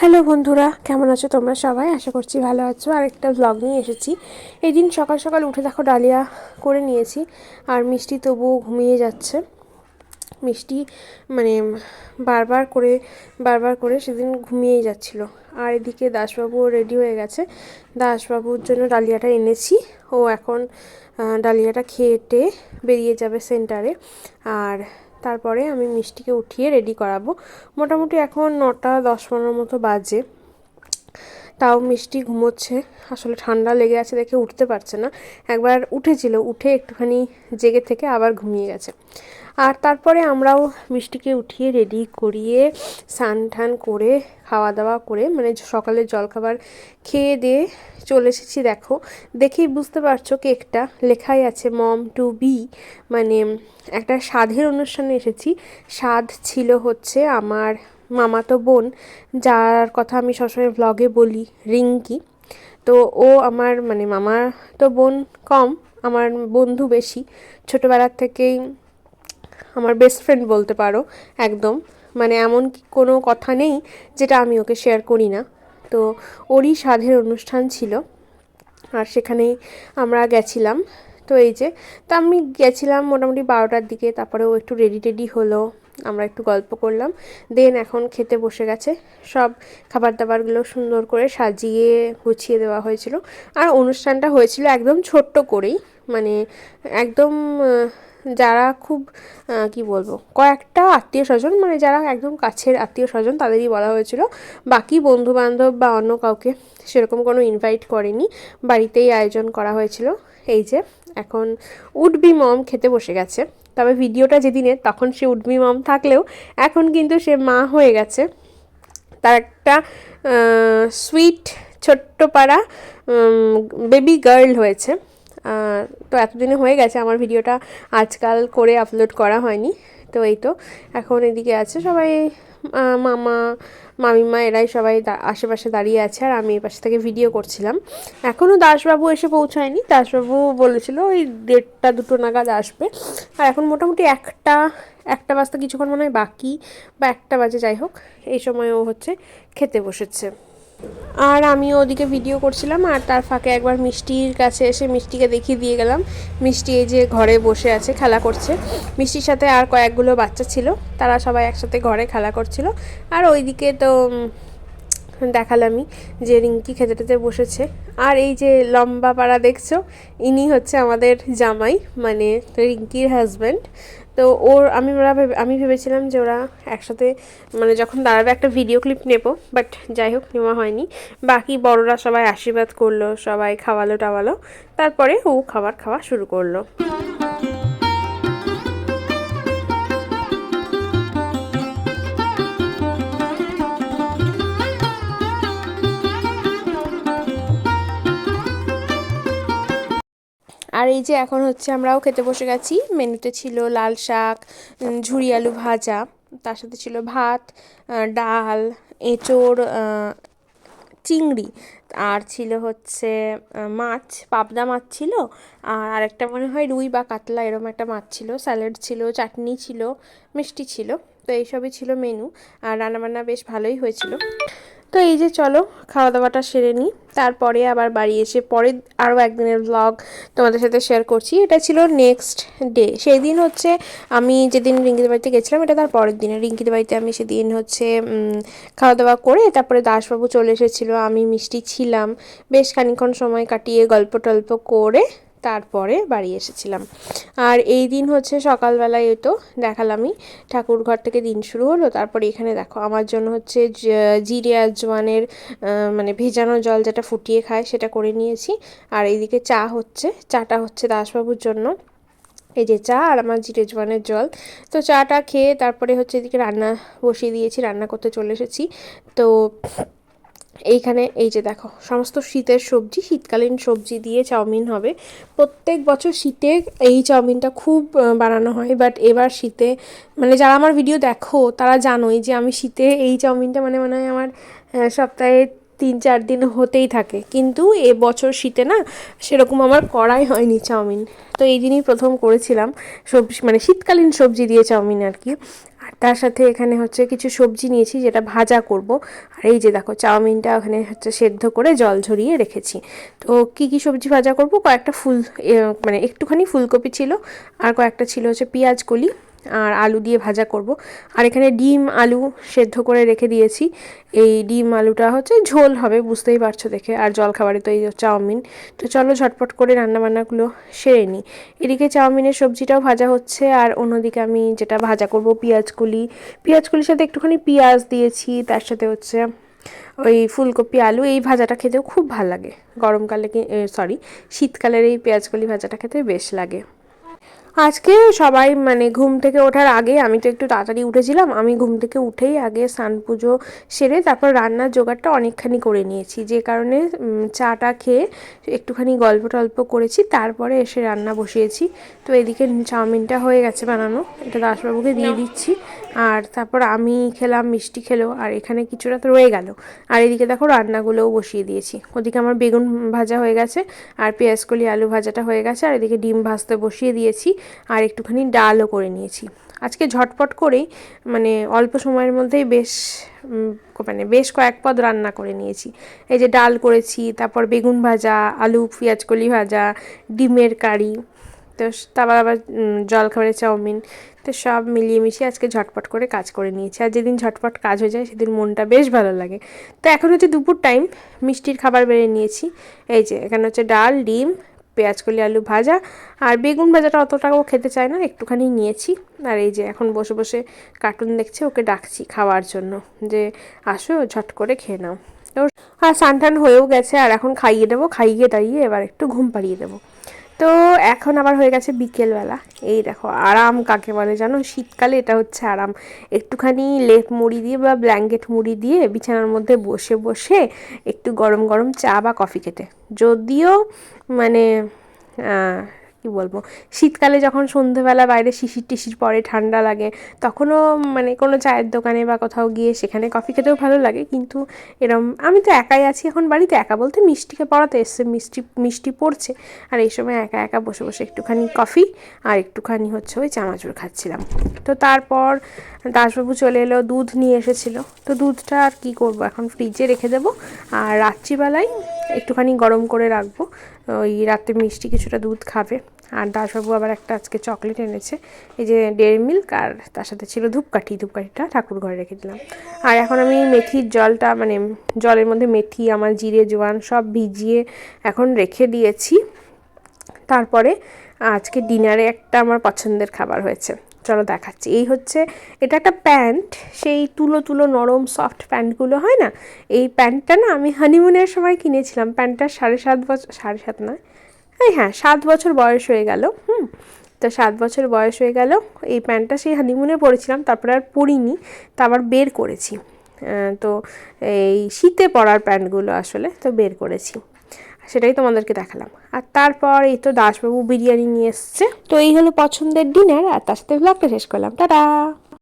Hello বন্ধুরা, কেমন আছো তোমরা সবাই? আশা করছি ভালো আছো। আর একটা ব্লগ নিয়ে এসেছি। এই দিন সকাল সকাল উঠে দেখো ডালিয়া করে নিয়েছি, আর মিষ্টি তবুও ঘুমিয়ে যাচ্ছে। মিষ্টি মানে বারবার করে সেদিন ঘুমিয়েই যাচ্ছিল। আর এদিকে দাসবাবুও রেডি হয়ে গেছে। দাসবাবুর জন্য ডালিয়াটা এনেছি। ও এখন ডালিয়াটা খেয়ে বেরিয়ে যাবে সেন্টারে। আর তারপরে আমি মিষ্টিকে উঠিয়ে রেডি করাবো। মোটামুটি এখন 9:10-15 মতো বাজে। তাও মিষ্টি ঘুমোচ্ছে। আসলে ঠান্ডা লেগে আছে দেখে উঠতে পারছে না। একবার উঠে একটুখানি জেগে থেকে আবার ঘুমিয়ে গেছে। আর তারপরে আমরাও মিষ্টিকে উঠিয়ে রেডি করিয়ে স্নান টান করে খাওয়া দাওয়া করে মানে সকালের জলখাবার খেয়ে দিয়ে চলে এসেছি। দেখেই বুঝতে পারছো কেকটা লেখাই আছে মম টু বি, মানে একটা সাধের অনুষ্ঠানে এসেছি। সাধ ছিল হচ্ছে আমার মামাতো বোন, যার কথা আমি সবসময় ব্লগে বলি, রিঙ্কি। তো ও আমার মানে মামার তো বোন কম, আমার বন্ধু বেশি। ছোটোবেলার থেকেই আমার বেস্ট ফ্রেন্ড বলতে পারো একদম। মানে এমন কোনো কথা নেই যেটা আমি ওকে শেয়ার করি না। তো ওরই সাধের অনুষ্ঠান ছিল, আর সেখানেই আমরা গেছিলাম। তো এই যে, তা আমি গেছিলাম মোটামুটি 12টার দিকে। তারপরে ও একটু রেডি হলো, আমরা একটু গল্প করলাম। দেন এখন খেতে বসে গেছে। সব খাবার দাবারগুলো সুন্দর করে সাজিয়ে গুছিয়ে দেওয়া হয়েছিল। আর অনুষ্ঠানটা হয়েছিল একদম ছোট্ট করেই, মানে একদম যারা খুব কি বলবো, কয়েকটা আত্মীয় স্বজন, মানে যারা একদম কাছের আত্মীয় স্বজন তাদেরই বলা হয়েছিল। বাকি বন্ধু বান্ধব বা অন্য কাউকে সেরকম কোনো ইনভাইট করেনি, বাড়িতেই আয়োজন করা হয়েছিল। এই যে এখন উডবি মম খেতে বসে গেছে। তবে ভিডিওটা যেদিনের তখন সে উডবি মম থাকলেও এখন কিন্তু সে মা হয়ে গেছে। তার একটা সুইট ছোট্ট পাড়া বেবি গার্ল হয়েছে। তো এতদিনে হয়ে গেছে, আমার ভিডিওটা আজকাল করে আপলোড করা হয়নি। তো এই তো এখন এদিকে আছে সবাই, মামা মামিমা এরাই সবাই আশেপাশে দাঁড়িয়ে আছে, আর আমি এই পাশে থেকে ভিডিও করছিলাম। এখনও দাসবাবু এসে পৌঁছায়নি। দাসবাবু বলেছিল ওই 1:30-2 নাগাদ আসবে। আর এখন মোটামুটি একটা বাজতে কিছুক্ষণ মনে হয় বাকি, বা 1টা বাজে, যাই হোক এই সময় ও হচ্ছে খেতে বসেছে। আর আমিও ওদিকে ভিডিও করছিলাম, আর তার ফাঁকে একবার মিষ্টির কাছে এসে মিষ্টিকে দেখিয়ে দিয়ে গেলাম। মিষ্টি এই যে ঘরে বসে আছে, খেলা করছে। মিষ্টির সাথে আর কয়েকগুলো বাচ্চা ছিল, তারা সবাই একসাথে ঘরে খেলা করছিল। আর ওইদিকে তো দেখালামই যে রিঙ্কি খেতে টেতে বসেছে। আর এই যে লম্বা পাড়া দেখছো, ইনি হচ্ছে আমাদের জামাই, মানে রিঙ্কির হাজব্যান্ড। তো আমি ভেবেছিলাম যে ওরা একসাথে মানে যখন দাঁড়াবে একটা ভিডিও ক্লিপ নেব, বাট যাই হোক নেওয়া হয়নি। বাকি বড়রা সবাই আশীর্বাদ করলো, সবাই খাওয়ালো টাওয়ালো, তারপরে ও খাবার খাওয়া শুরু করলো। আর এই যে এখন হচ্ছে আমরাও খেতে বসে গেছি। মেনুতে ছিল লাল শাক, ঝুরি আলু ভাজা, তার সাথে ছিল ভাত, ডাল, এঁচোড়, চিংড়ি, আর ছিল হচ্ছে মাছ, পাবদা মাছ ছিল, আর আরেকটা মনে হয় রুই বা কাতলা এরকম একটা মাছ ছিল, স্যালাড ছিল, চাটনি ছিল, মিষ্টি ছিল। তো এইসবই ছিল মেনু। আর রান্নাবান্না বেশ ভালোই হয়েছিল। তো এই যে চলো খাওয়া দাওয়াটা সেরে নিই, তারপরে আবার বাড়ি এসে পরে আরও একদিনের ব্লগ তোমাদের সাথে শেয়ার করছি। এটা ছিল নেক্সট ডে। সেই দিন হচ্ছে আমি যেদিন রিঙ্কিদের বাড়িতে গেছিলাম, এটা তার পরের দিনে রিঙ্কিদের বাড়িতে আমি সেদিন হচ্ছে খাওয়া দাওয়া করে তারপরে দাসবাবু চলে এসেছিলো, আমি মিষ্টি ছিলাম, বেশ খানিকক্ষণ সময় কাটিয়ে গল্প টল্প করে তারপরে বাড়ি এসেছিলাম। আর এই দিন হচ্ছে সকালবেলায় এই তো দেখালামই, ঠাকুর ঘর থেকে দিন শুরু হলো। তারপরে এখানে দেখো আমার জন্য হচ্ছে জিরে আজওয়ানের মানে ভেজানো জল যেটা ফুটিয়ে খায় সেটা করে নিয়েছি। আর এইদিকে চাটা হচ্ছে দাসবাবুর জন্য, এই যে চা আর আমার জিরে জোয়ানের জল। তো চাটা খেয়ে তারপরে হচ্ছে এদিকে রান্না বসিয়ে দিয়েছি, রান্না করতে চলে এসেছি। তো এইখানে এই যে দেখো সমস্ত শীতের সবজি, শীতকালীন সবজি দিয়ে চাউমিন হবে। প্রত্যেক বছর শীতে এই চাউমিনটা খুব বানানো হয়, বাট এবার শীতে মানে যারা আমার ভিডিও দেখো তারা জানোই যে আমি শীতে এই চাউমিনটা মানে মনে হয় আমার সপ্তাহে 3-4 দিন হতেই থাকে। কিন্তু এবছর শীতে না সেরকম আমার করাই হয়নি চাউমিন। তো এই দিনই প্রথম করেছিলাম সবজি, মানে শীতকালীন সবজি দিয়ে চাউমিন আর কি। আর তার সাথে এখানে হচ্ছে কিছু সবজি নিয়েছি যেটা ভাজা করব। আর এই যে দেখো চাউমিনটা ওখানে হচ্ছে সেদ্ধ করে জল ঝরিয়ে রেখেছি। তো কি কি সবজি ভাজা করব, কয়েকটা মানে একটুখানি ফুলকপি ছিল, আর কয়েকটা ছিল হচ্ছে পেঁয়াজ কলি আর আলু দিয়ে ভাজা করব। আর এখানে ডিম আলু সেদ্ধ করে রেখে দিয়েছি। এই ডিম আলুটা হচ্ছে ঝোল হবে, বুঝতেই পারছো দেখে। আর জলখাবারে তো এই চাউমিন। তো চলো ঝটপট করে রান্নাবান্নাগুলো সেরে নিই। এদিকে চাউমিনের সবজিটাও ভাজা হচ্ছে, আর অন্যদিকে আমি যেটা ভাজা করব পেঁয়াজকলির সাথে একটুখানি পেঁয়াজ দিয়েছি, তার সাথে হচ্ছে ওই ফুলকপি আলু। এই ভাজাটা খেতেও খুব ভালো লাগে গরমকালে, শীতকালের এই পেঁয়াজকলি ভাজাটা খেতে বেশ লাগে। আজকে সবাই মানে ঘুম থেকে ওঠার আগে, আমি তো একটু তাড়াতাড়ি উঠেছিলাম, আমি ঘুম থেকে উঠেই আগে স্নান পুজো সেরে তারপর রান্নার জোগাড়টা অনেকখানি করে নিয়েছি, যে কারণে চাটা খেয়ে একটুখানি গল্প টল্প করেছি, তারপরে এসে রান্না বসিয়েছি। তো এদিকে চাউমিনটা হয়ে গেছে বানানো, এটা দাসবাবুকে দিয়ে দিচ্ছি। আর তারপর আমি খেলাম, মিষ্টি খেলো, আর এখানে কিছুটা তো রয়ে গেল। আর এদিকে দেখো রান্নাগুলোও বসিয়ে দিয়েছি। ওদিকে আমার বেগুন ভাজা হয়ে গেছে, আর পেঁয়াজকলি আলু ভাজাটা হয়ে গেছে, আর এদিকে ডিম ভাজতে বসিয়ে দিয়েছি, আর একটুখানি ডালও করে নিয়েছি। আজকে ঝটপট করেই মানে অল্প সময়ের মধ্যেই বেশ কয়েক পদ রান্না করে নিয়েছি। এই যে ডাল করেছি, তারপর বেগুন ভাজা, আলু পেঁয়াজকলি ভাজা, ডিমের কারি, তো তারপর আবার জলখাবারের চাউমিন। তো সব মিলিয়ে মিশিয়ে আজকে ঝটপট করে কাজ করে নিয়েছি। আর যেদিন ঝটপট কাজ হয়ে যায় সেদিন মনটা বেশ ভালো লাগে। তো এখন হচ্ছে দুপুর টাইম, মিষ্টির খাবার বেড়ে নিয়েছি। এই যে এখানে হচ্ছে ডাল, ডিম, পেঁয়াজকলি আলু ভাজা, আর বেগুন ভাজাটা অতটাও খেতে চায় না, একটুখানি নিয়েছি। আর এই যে এখন বসে বসে কার্টুন দেখছে, ওকে ডাকছি খাওয়ার জন্য, যে আসো ঝট করে খেয়ে নাও। তো আর স্নান হয়েও গেছে, আর এখন খাইয়ে দেবো, খাইয়ে দাঁড়িয়ে এবার একটু ঘুম পাড়িয়ে দেবো। তো এখন আবার হয়ে গেছে বিকেলবেলা। এই দেখো আরাম কাকে বলে জানো, শীতকালে এটা হচ্ছে আরাম। একটুখানি লেপ মুড়ি দিয়ে বা ব্ল্যাঙ্কেট মুড়ি দিয়ে বিছানার মধ্যে বসে বসে একটু গরম গরম চা বা কফি খেতে। যদিও মানে কি বলবো, শীতকালে যখন সন্ধেবেলা বাইরে শিশির টিশির পরে ঠান্ডা লাগে, তখনও মানে কোনো চায়ের দোকানে বা কোথাও গিয়ে সেখানে কফি খেতেও ভালো লাগে। কিন্তু আমি তো একাই আছি এখন বাড়িতে, একা বলতে মিষ্টিকে পড়াতে এসছে, মিষ্টি পড়ছে, আর এই সময় একা একা বসে বসে একটুখানি কফি আর একটুখানি হচ্ছে ওই চানাচুর খাচ্ছিলাম। তো তারপর দাসবাবু চলে এলো, দুধ নিয়ে এসেছিলো। তো দুধটা আর কী করবো, এখন ফ্রিজে রেখে দেবো, আর রাত্রিবেলায় একটুখানি গরম করে রাখবো। ওই রাতে মিষ্টি কিছুটা দুধ খাবে। আর দাসবাবু আবার একটা আজকে চকলেট এনেছে, এই যে ডেয়ারি মিল্ক, আর তার সাথে ছিল ধূপকাঠিটা ঠাকুর ঘরে রেখে দিলাম। আর এখন আমি মেথির জলটা মানে জলের মধ্যে মেথি, আমার জিরে জোয়ান সব ভিজিয়ে এখন রেখে দিয়েছি। তারপরে আজকে ডিনারে একটা আমার পছন্দের খাবার হয়েছে, চলো দেখাচ্ছি। এই হচ্ছে, এটা একটা প্যান্ট, সেই তুলো তুলো নরম সফট প্যান্টগুলো হয় না, এই প্যান্টটা না আমি হানিমুনের সময় কিনেছিলাম। প্যান্টটা 7.5 নয়, হ্যাঁ 7 বছর বয়স হয়ে গেল। তো 7 বছর বয়স হয়ে গেল, এই প্যান্টটা সেই হানিমুনে পরেছিলাম, তারপরে আর পরিনি, তা আবার বের করেছি। তো এই শীতে পরার প্যান্টগুলো আসলে তো বের করেছি, সেটাই তোমাদেরকে দেখালাম। আর তারপর এই তো দাসবাবু বিরিয়ানি নিয়ে এসছে। তো এই হলো পছন্দের ডিনার, আর তার সাথে ব্লগটা শেষ করলাম, টাটা।